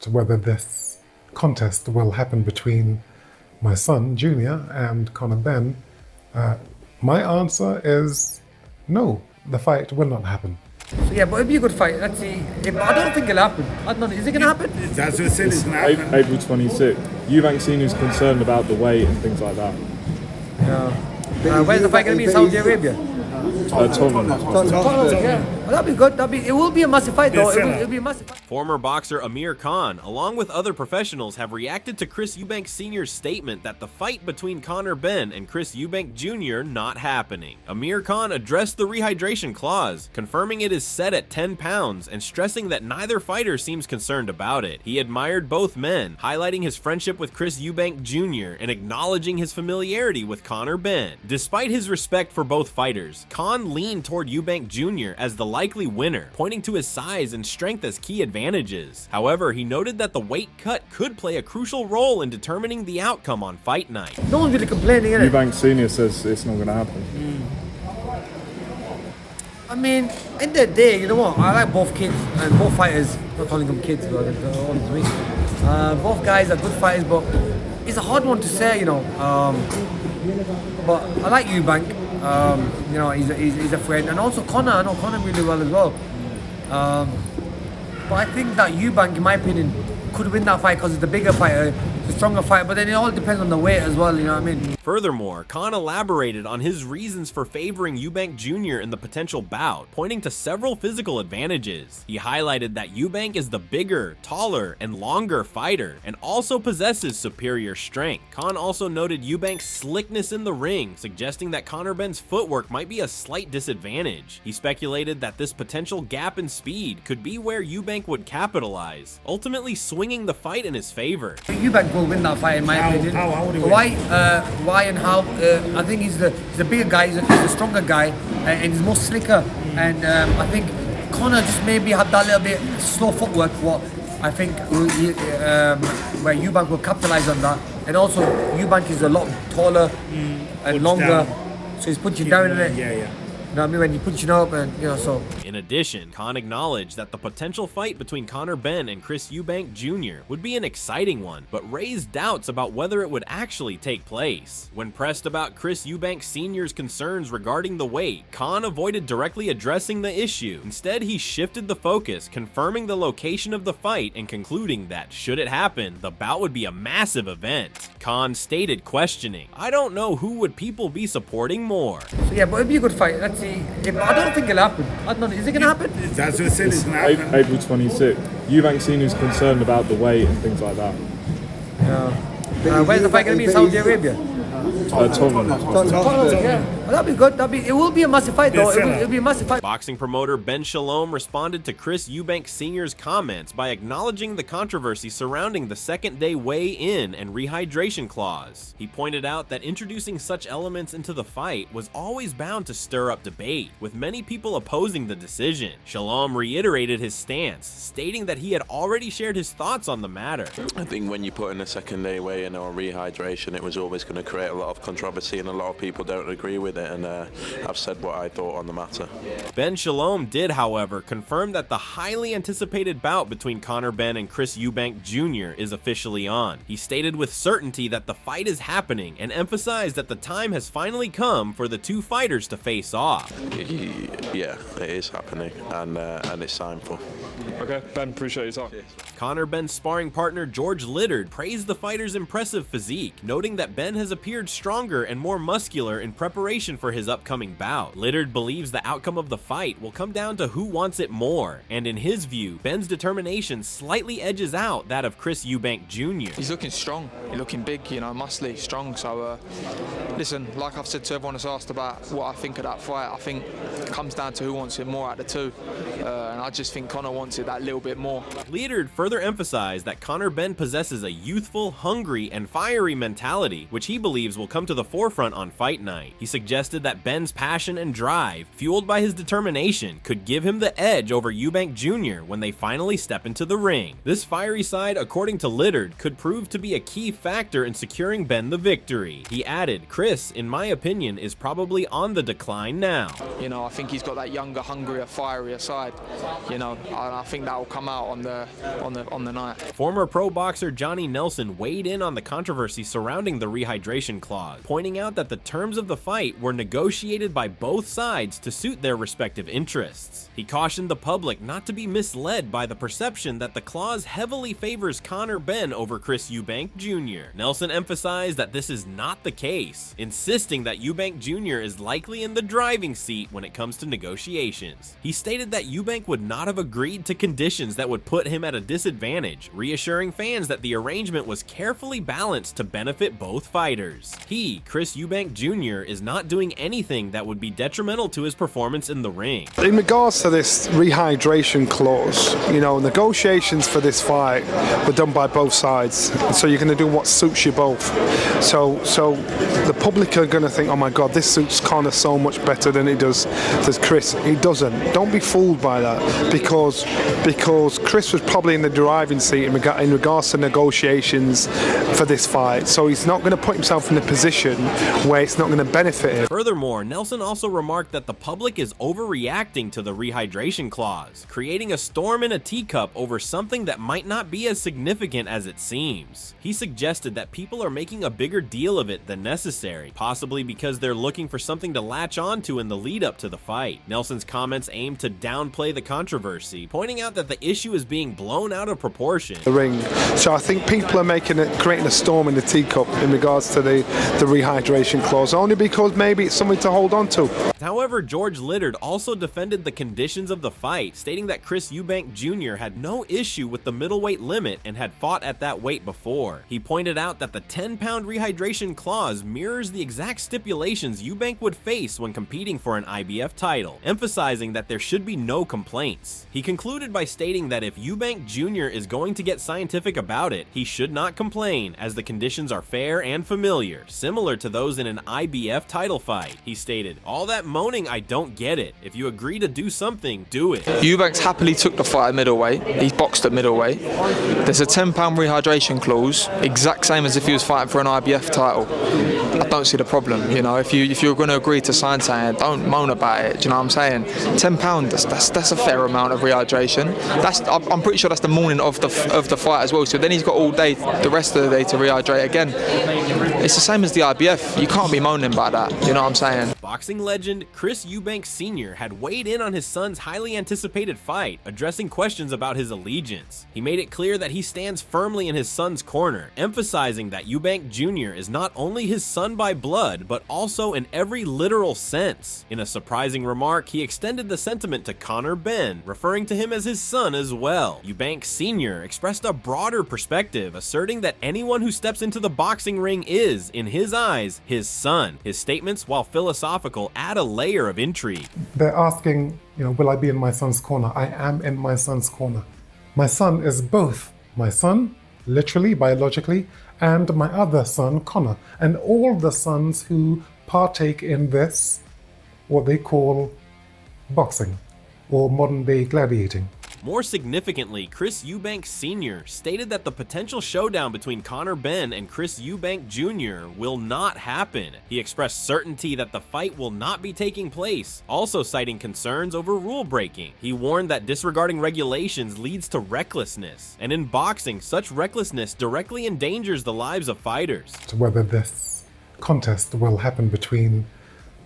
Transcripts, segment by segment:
whether this contest will happen between my son, Junior, and Conor Benn, my answer is no, the fight will not happen. So yeah, but it'll be a good fight. Let's see. I don't think it'll happen. I don't know. Is it going to happen? That's what I said, it's going to happen. April 26th. Eubank Senior's concerned about the weight and things like that. Yeah. Where's the fight going to be? In Saudi Arabia? Tottenham. Yeah. Well, that'd be good. It will be a massive fight, though. It'll be a massive fight. Former boxer Amir Khan, along with other professionals, have reacted to Chris Eubank Sr.'s statement that the fight between Conor Benn and Chris Eubank Jr. not happening. Amir Khan addressed the rehydration clause, confirming it is set at 10 pounds and stressing that neither fighter seems concerned about it. He admired both men, highlighting his friendship with Chris Eubank Jr. and acknowledging his familiarity with Conor Benn. Despite his respect for both fighters, Khan leaned toward Eubank Jr. as the likely winner, pointing to his size and strength as key advantages. However, he noted that the weight cut could play a crucial role in determining the outcome on fight night. No one's really complaining, is it? Eubank Senior says it's not going to happen. I mean, in the day, you know what? I like both kids and both fighters. I'm not calling them kids, but they're all to me. Both guys are good fighters, but it's a hard one to say, you know. But I like Eubank. You know, he's a friend, and also Conor. I know Conor really well as well. But I think that Eubank, in my opinion, could win that fight because he's the bigger fighter, the stronger fighter. But then it all depends on the weight as well. You know what I mean? Furthermore, Khan elaborated on his reasons for favoring Eubank Jr. in the potential bout, pointing to several physical advantages. He highlighted that Eubank is the bigger, taller, and longer fighter, and also possesses superior strength. Khan also noted Eubank's slickness in the ring, suggesting that Conor Benn's footwork might be a slight disadvantage. He speculated that this potential gap in speed could be where Eubank would capitalize, ultimately swinging the fight in his favor. Eubank will win that fight, in my opinion. How would he win? Why and how? I think he's the bigger guy, he's the stronger guy, and he's more slicker. And I think Conor just maybe had that little bit slow footwork. What I think where Eubank will capitalize on that. And also Eubank is a lot taller and longer, so he's punching down in it. Yeah. You know what I mean? When you're punching up, and you know, so. In addition, Khan acknowledged that the potential fight between Conor Benn and Chris Eubank Jr. would be an exciting one, but raised doubts about whether it would actually take place. When pressed about Chris Eubank Sr.'s concerns regarding the weight, Khan avoided directly addressing the issue. Instead, he shifted the focus, confirming the location of the fight and concluding that, should it happen, the bout would be a massive event. Khan stated, questioning, "I don't know who would people be supporting more." So yeah, but it'll be a good fight. Let's see. I don't think it'll happen. I don't know. Is it going to happen? That's what I said, it's going to happen. April 26th. Eubank Senior's concerned about the weight and things like that. Where's the fight going to be? In Saudi Arabia? Tottenham. Yeah. Well, that'd be good. It will be a massive fight, though. It'll be a massive fight. Boxing promoter Ben Shalom responded to Chris Eubank Sr.'s comments by acknowledging the controversy surrounding the second-day weigh-in and rehydration clause. He pointed out that introducing such elements into the fight was always bound to stir up debate, with many people opposing the decision. Shalom reiterated his stance, stating that he had already shared his thoughts on the matter. I think when you put in a second-day weigh-in or rehydration, it was always going to create a lot of controversy, and a lot of people don't agree with it, and I've said what I thought on the matter. Ben Shalom did, however, confirm that the highly anticipated bout between Conor Benn and Chris Eubank Jr. is officially on. He stated with certainty that the fight is happening and emphasized that the time has finally come for the two fighters to face off. Yeah, it is happening, and it's time for. Okay, Ben, appreciate your time. Cheers. Conor Benn's sparring partner George Littard praised the fighter's impressive physique, noting that Benn has appeared stronger and more muscular in preparation for his upcoming bout. Littard believes the outcome of the fight will come down to who wants it more, and in his view, Benn's determination slightly edges out that of Chris Eubank Jr. He's looking strong, he's looking big, you know, muscly, strong. So, listen, like I've said to everyone that's asked about what I think of that fight, I think it comes down to who wants it more out of the two. And I just think Conor wants it that little bit more. Littard further emphasized that Conor Benn possesses a youthful, hungry, and fiery mentality, which he believes will come to the forefront on fight night. He suggested that Benn's passion and drive, fueled by his determination, could give him the edge over Eubank Jr. when they finally step into the ring. This fiery side, according to Littard, could prove to be a key factor in securing Benn the victory. He added, Chris Chris, in my opinion, is probably on the decline now. You know, I think he's got that younger, hungrier, fierier side. You know, and I think that will come out on the night. Former pro boxer Johnny Nelson weighed in on the controversy surrounding the rehydration clause, pointing out that the terms of the fight were negotiated by both sides to suit their respective interests. He cautioned the public not to be misled by the perception that the clause heavily favors Conor Benn over Chris Eubank Jr. Nelson emphasized that this is not the case, insisting that Eubank Jr. is likely in the driving seat when it comes to negotiations. He stated that Eubank would not have agreed to conditions that would put him at a disadvantage, reassuring fans that the arrangement was carefully balanced to benefit both fighters. He, Chris Eubank Jr., is not doing anything that would be detrimental to his performance in the ring. In regards to this rehydration clause, you know, negotiations for this fight were done by both sides, so you're going to do what suits you both. So the public are going to think, oh my God, this suits Conor so much better than it does Chris. It doesn't. Don't be fooled by that, because Chris was probably in the driving seat in regards to negotiations for this fight, so he's not going to put himself in a position where it's not going to benefit him. Furthermore, Nelson also remarked that the public is overreacting to the rehydration clause, creating a storm in a teacup over something that might not be as significant as it seems. He suggested that people are making a bigger deal of it than necessary, possibly because they're looking for something to latch onto in the lead up to the fight. Nelson's comments aimed to downplay the controversy, pointing out that the issue is being blown out of proportion. The ring. So I think people are creating a storm in the teacup in regards to the rehydration clause, only because maybe it's something to hold on to. However, George Littard also defended the conditions of the fight, stating that Chris Eubank Jr. had no issue with the middleweight limit and had fought at that weight before. He pointed out that the 10-pound rehydration clause mirrors the exact stipulations Eubank would face when competing for an IBF title, emphasizing that there should be no complaints. He concluded by stating that if Eubank Jr. is going to get scientific about it, he should not complain, as the conditions are fair and familiar, similar to those in an IBF title fight. He stated, "All that moaning, I don't get it. If you agree to do something, do it." Eubanks happily took the fight at middleweight. He's boxed at middleweight. There's a 10-pound rehydration clause, exact same as if he was fighting for an IBF title. I don't see the problem. You know, if you're going to agree to sign something, don't moan about it. Do you know what I'm saying? £10, that's a fair amount of rehydration. I'm pretty sure that's the morning of the fight as well. So then he's got all day, the rest of the day, to rehydrate again. It's the same as the IBF. You can't be moaning about that. You know what I'm saying? Boxing legend Chris Eubank Sr. had weighed in on his son's highly anticipated fight, addressing questions about his allegiance. He made it clear that he stands firmly in his son's corner, emphasizing that Eubank Jr. is not only his son by blood, but also in every literal sense. In a surprising remark, he extended the sentiment to Conor Benn, referring to him as his son as well. Eubank Sr. expressed a broader perspective, asserting that anyone who steps into the boxing ring is, in his eyes, his son. His statements, while philosophical, add a layer of intrigue. They're asking, will I be in my son's corner? I am in my son's corner. My son is both my son, literally, biologically, and my other son, Conor, and all the sons who partake in this, what they call boxing, or modern-day gladiating. More significantly, Chris Eubank Sr. stated that the potential showdown between Conor Benn and Chris Eubank Jr. will not happen. He expressed certainty that the fight will not be taking place, also citing concerns over rule breaking. He warned that disregarding regulations leads to recklessness, and in boxing, such recklessness directly endangers the lives of fighters. Whether this contest will happen between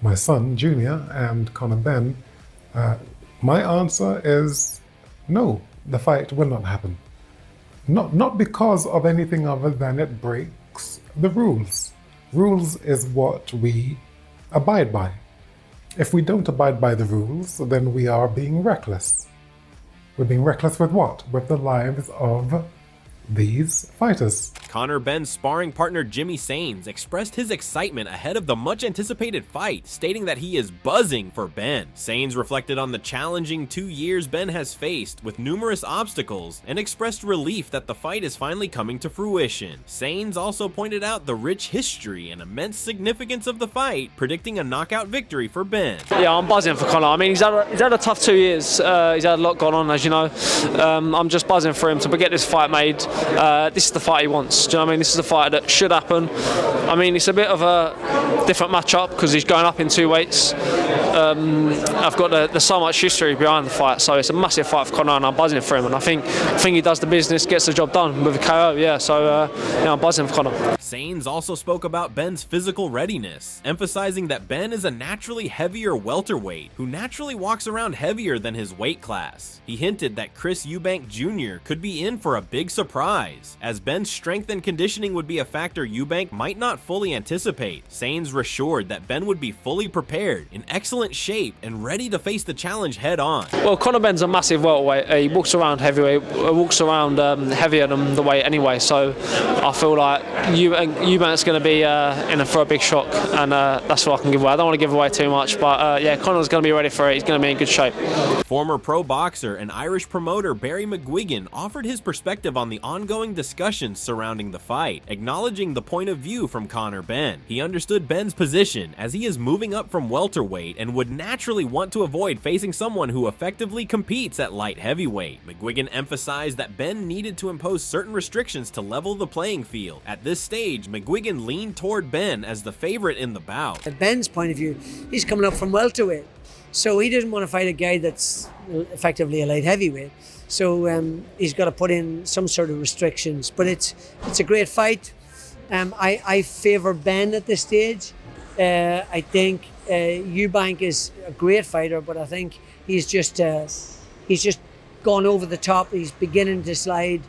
my son, Junior, and Conor Benn, my answer is no, the fight will not happen. Not because of anything other than it breaks the rules. Rules is what we abide by. If we don't abide by the rules, then we are being reckless. We're being reckless with what? With the lives of these fighters. Conor Benn's sparring partner Jimmy Sains expressed his excitement ahead of the much-anticipated fight, stating that he is buzzing for Benn. Sains reflected on the challenging 2 years Benn has faced with numerous obstacles and expressed relief that the fight is finally coming to fruition. Sains also pointed out the rich history and immense significance of the fight, predicting a knockout victory for Benn. Yeah, I'm buzzing for Conor. I mean, he's had a tough 2 years. He's had a lot going on, as you know. I'm just buzzing for him to get this fight made. this is the fight he wants. Do you know what I mean? This is a fight that should happen. I mean, it's a bit of a different matchup because he's going up in 2 weights. I've got there's so much history behind the fight, so it's a massive fight for Conor, and I'm buzzing for him. And I think he does the business, gets the job done with a KO. Yeah, so I'm buzzing for Conor. Sains also spoke about Benn's physical readiness, emphasizing that Ben is a naturally heavier welterweight who naturally walks around heavier than his weight class. He hinted that Chris Eubank Jr. could be in for a big surprise, as Ben's strength and conditioning would be a factor Eubank might not fully anticipate. Sains assured that Ben would be fully prepared, in excellent shape, and ready to face the challenge head on. Well, Conor Benn's a massive welterweight. He walks around heavyweight, walks around heavier than the weight anyway, so I feel like Eubank's going to be in for a big shock, and that's what I can give away. I don't want to give away too much, but yeah, Conor's going to be ready for it. He's going to be in good shape. Former pro boxer and Irish promoter Barry McGuigan offered his perspective on the ongoing discussions surrounding the fight, acknowledging the point of view from Conor Benn. He understood Ben's position as he is moving up from welterweight and would naturally want to avoid facing someone who effectively competes at light heavyweight. McGuigan emphasized that Benn needed to impose certain restrictions to level the playing field. At this stage, McGuigan leaned toward Benn as the favorite in the bout. At Ben's point of view, he's coming up from welterweight, so he doesn't want to fight a guy that's effectively a light heavyweight. So he's got to put in some sort of restrictions. But it's a great fight. I favour Ben at this stage. I think Eubank is a great fighter, but I think he's just gone over the top. He's beginning to slide.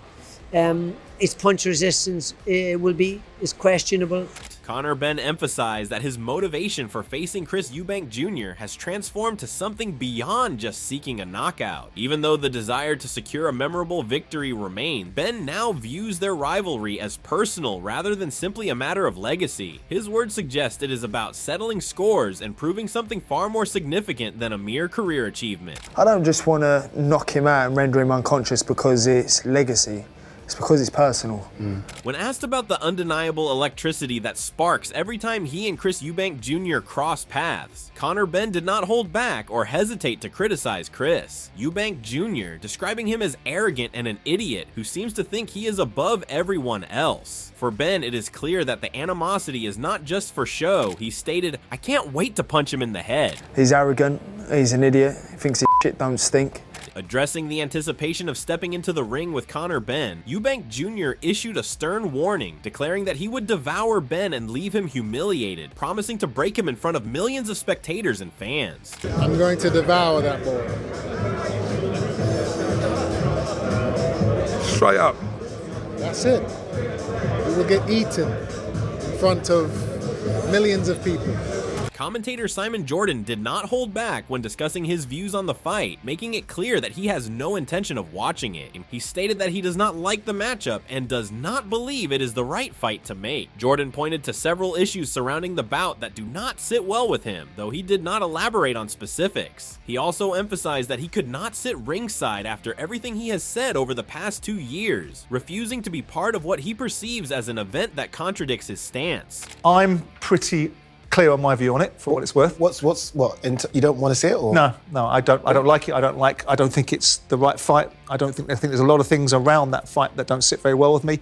His punch resistance is questionable. Conor Benn emphasized that his motivation for facing Chris Eubank Jr. has transformed to something beyond just seeking a knockout. Even though the desire to secure a memorable victory remains, Benn now views their rivalry as personal rather than simply a matter of legacy. His words suggest it is about settling scores and proving something far more significant than a mere career achievement. I don't just want to knock him out and render him unconscious because it's legacy. It's because it's personal. When asked about the undeniable electricity that sparks every time he and Chris Eubank Jr. cross paths, Conor Benn did not hold back or hesitate to criticize Chris Eubank Jr., describing him as arrogant and an idiot who seems to think he is above everyone else. For Benn, it is clear that the animosity is not just for show. He stated, "I can't wait to punch him in the head." He's arrogant, he's an idiot, he thinks his shit don't stink. Addressing the anticipation of stepping into the ring with Conor Benn, Eubank Jr. issued a stern warning, declaring that he would devour Benn and leave him humiliated, promising to break him in front of millions of spectators and fans. I'm going to devour that boy. Straight up. That's it. We will get eaten in front of millions of people. Commentator Simon Jordan did not hold back when discussing his views on the fight, making it clear that he has no intention of watching it. He stated that he does not like the matchup and does not believe it is the right fight to make. Jordan pointed to several issues surrounding the bout that do not sit well with him, though he did not elaborate on specifics. He also emphasized that he could not sit ringside after everything he has said over the past 2 years, refusing to be part of what he perceives as an event that contradicts his stance. I'm pretty clear on my view on it, for what it's worth. You don't want to see it, or? No, I don't like it. I don't think it's the right fight. I think there's a lot of things around that fight that don't sit very well with me.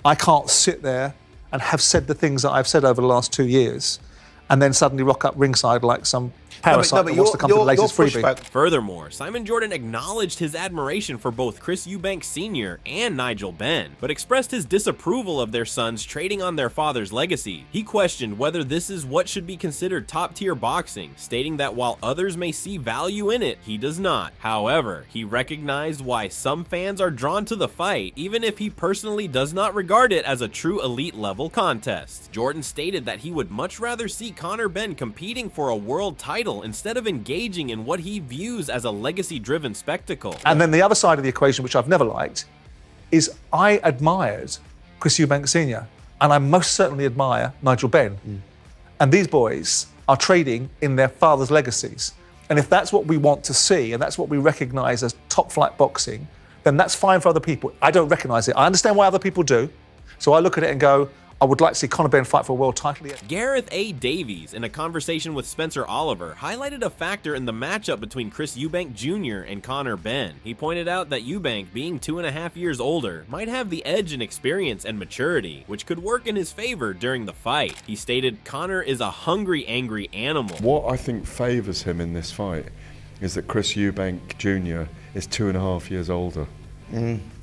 I can't sit there and have said the things that I've said over the last 2 years and then suddenly rock up ringside like some parasite that wants to come to the latest freebie. Furthermore, Simon Jordan acknowledged his admiration for both Chris Eubank Sr. and Nigel Benn, but expressed his disapproval of their sons trading on their father's legacy. He questioned whether this is what should be considered top-tier boxing, stating that while others may see value in it, he does not. However, he recognized why some fans are drawn to the fight, even if he personally does not regard it as a true elite-level contest. Jordan stated that he would much rather see Conor Benn competing for a world title instead of engaging in what he views as a legacy-driven spectacle. And then the other side of the equation, which I've never liked, is I admired Chris Eubank Sr. and I most certainly admire Nigel Benn. And these boys are trading in their father's legacies. And if that's what we want to see and that's what we recognise as top-flight boxing, then that's fine for other people. I don't recognise it. I understand why other people do. So I look at it and go, I would like to see Conor Benn fight for a world title. Gareth A. Davies, in a conversation with Spencer Oliver, highlighted a factor in the matchup between Chris Eubank Jr. and Conor Benn. He pointed out that Eubank, being 2.5 years older, might have the edge in experience and maturity, which could work in his favor during the fight. He stated, "Conor is a hungry, angry animal." What I think favours him in this fight is that Chris Eubank Jr. is 2.5 years older.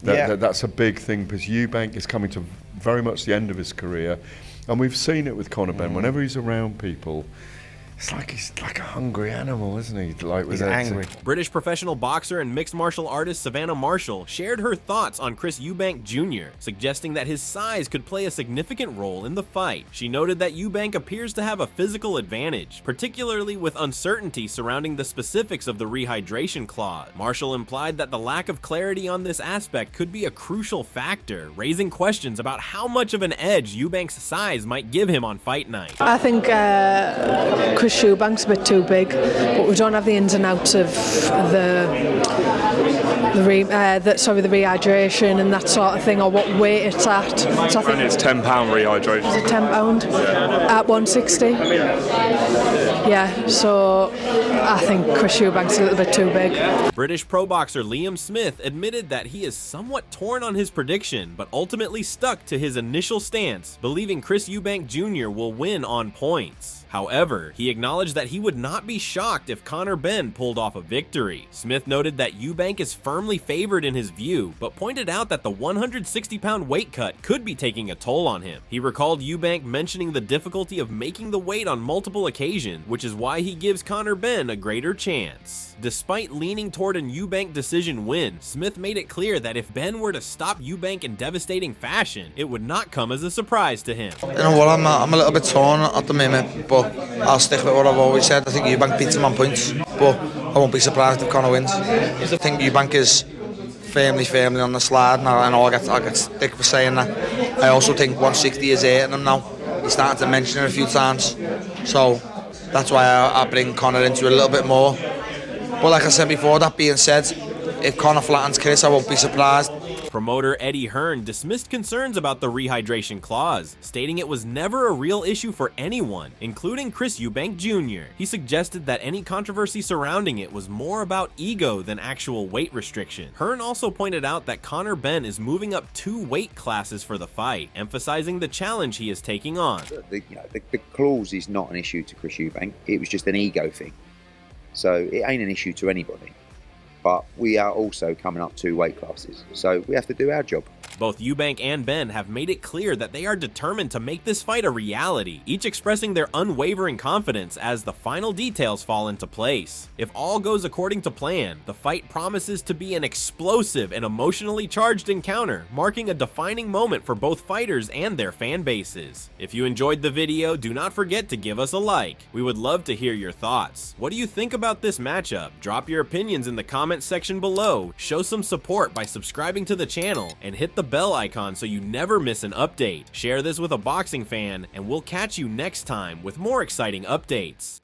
That's a big thing, because Eubank is coming to very much the end of his career, and we've seen it with Conor Benn. Whenever he's around people, it's like he's like a hungry animal, isn't he? Like, he's angry. British professional boxer and mixed martial artist Savannah Marshall shared her thoughts on Chris Eubank Jr., suggesting that his size could play a significant role in the fight. She noted that Eubank appears to have a physical advantage, particularly with uncertainty surrounding the specifics of the rehydration clause. Marshall implied that the lack of clarity on this aspect could be a crucial factor, raising questions about how much of an edge Eubank's size might give him on fight night. I think Chris Eubank's a bit too big, but we don't have the ins and outs of the rehydration and that sort of thing, or what weight it's at. So I think it's £10 rehydration. Is it £10 at 160? Yeah, so I think Chris Eubank's a little bit too big. British pro boxer Liam Smith admitted that he is somewhat torn on his prediction, but ultimately stuck to his initial stance, believing Chris Eubank Jr. will win on points. However, he acknowledged that he would not be shocked if Conor Benn pulled off a victory. Smith noted that Eubank is firmly favored in his view, but pointed out that the 160-pound weight cut could be taking a toll on him. He recalled Eubank mentioning the difficulty of making the weight on multiple occasions, which is why he gives Conor Benn a greater chance. Despite leaning toward an Eubank decision win, Smith made it clear that if Benn were to stop Eubank in devastating fashion, it would not come as a surprise to him. You know what, I'm a little bit torn at the moment, but I'll stick with what I've always said. I think Eubank beats him on points, but I won't be surprised if Conor wins. I think Eubank is firmly on the slide, and I know I get stick for saying that. I also think 160 is hitting him now. He's starting to mention it a few times, so that's why I bring Conor into it a little bit more. But like I said before, that being said, if Conor flattens Chris, I won't be surprised. Promoter Eddie Hearn dismissed concerns about the rehydration clause, stating it was never a real issue for anyone, including Chris Eubank Jr. He suggested that any controversy surrounding it was more about ego than actual weight restriction. Hearn also pointed out that Conor Benn is moving up 2 weight classes for the fight, emphasizing the challenge he is taking on. The clause is not an issue to Chris Eubank, it was just an ego thing. So it ain't an issue to anybody. But we are also coming up 2 weight classes, so we have to do our job. Both Eubank and Benn have made it clear that they are determined to make this fight a reality, each expressing their unwavering confidence as the final details fall into place. If all goes according to plan, the fight promises to be an explosive and emotionally charged encounter, marking a defining moment for both fighters and their fan bases. If you enjoyed the video, do not forget to give us a like. We would love to hear your thoughts. What do you think about this matchup? Drop your opinions in the comments section below, show some support by subscribing to the channel, and hit the bell icon so you never miss an update. Share this with a boxing fan, and we'll catch you next time with more exciting updates.